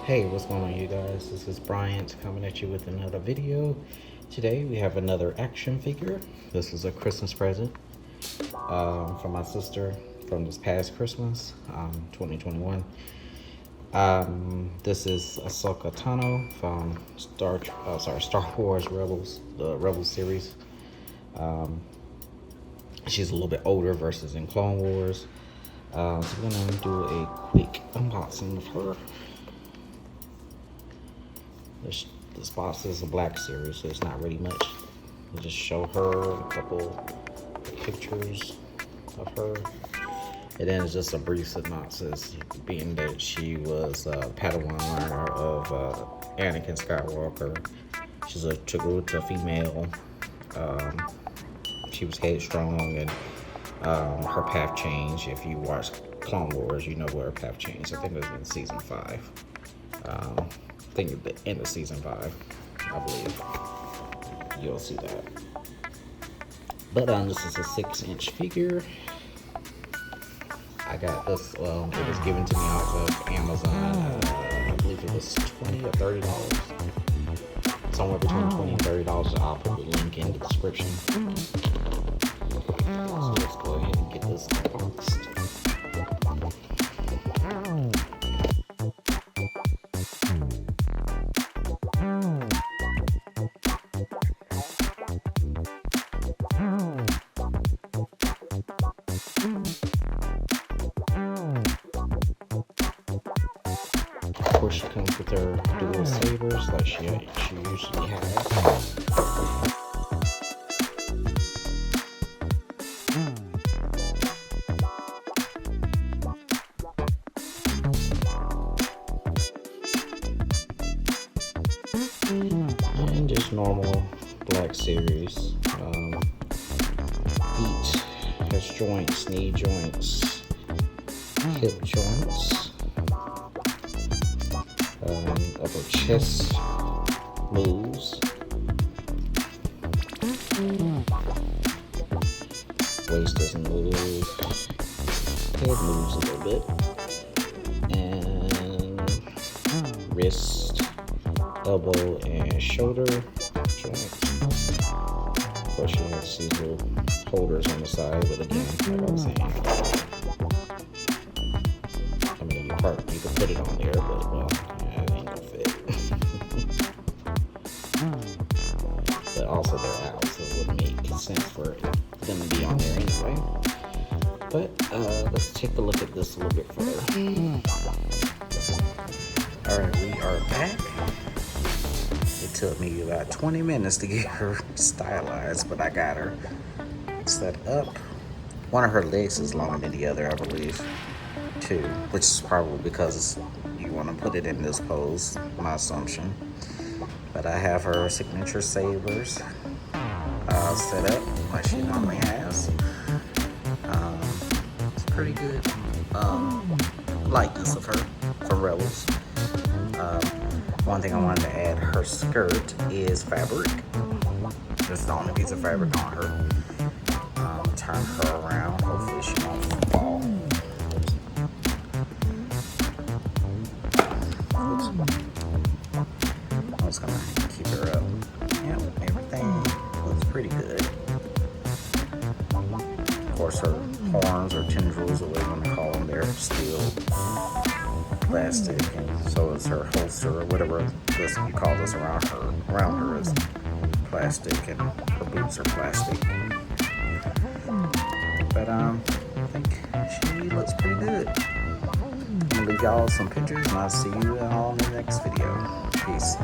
Hey, what's going on, you guys? This is Bryant coming at you with another video. Today we have another action figure. This is a Christmas present from my sister from this past Christmas, 2021. This is Ahsoka Tano from Star Wars Rebels, the Rebels series. She's a little bit older versus in Clone Wars. So we're gonna do a quick unboxing of her. This box is a black series, so it's not really much. I'll just show her a couple pictures of her. And then it's just a brief synopsis, being that she was a Padawan learner of Anakin Skywalker. She's a Chiguta female. She was headstrong, and her path changed. If you watch Clone Wars, you know where her path changed. I think it was in season 5. I think at the end of season 5, I believe. You'll see that. But this is a 6-inch figure. I got this, it was given to me off of Amazon. I believe it was $20 or $30. Somewhere between $20 and $30. I'll put the link in the description. So let's go ahead and get this unboxed. Of course, she comes with her dual sabers like she usually has. And just normal black series. Feet has joints, knee joints, hip joints. Upper chest moves. Waist doesn't move. Head moves a little bit. And wrist, elbow, and shoulder joints. Of course, you have these little holders on the side, but again, like I was saying, I mean, you can put it on there, but well, it ain't gonna fit. But also they're out, so it wouldn't make sense for them to be on there anyway. But let's take a look at this a little bit further. Alright, we are back. It took me about 20 minutes to get her stylized, but I got her set up. One of her legs is longer than the other, I believe, too, which is probably because you want to put it in this pose, my assumption. But I have her signature sabers set up like she normally has. It's pretty good likeness of her for Rebels. One thing I wanted to add, her skirt is fabric. That's the only piece of fabric on her. Turn her around, hopefully she won't fall. Oops. I'm just gonna keep her up. Yeah, everything looks pretty good. Of course, her horns or tendrils, or whatever you want to call them, they're still plastic, and so is her holster or whatever this you call this around her. Around her is plastic, and her boots are plastic. But I think she looks pretty good. I'm gonna leave y'all some pictures, and I'll see you all in the next video. Peace.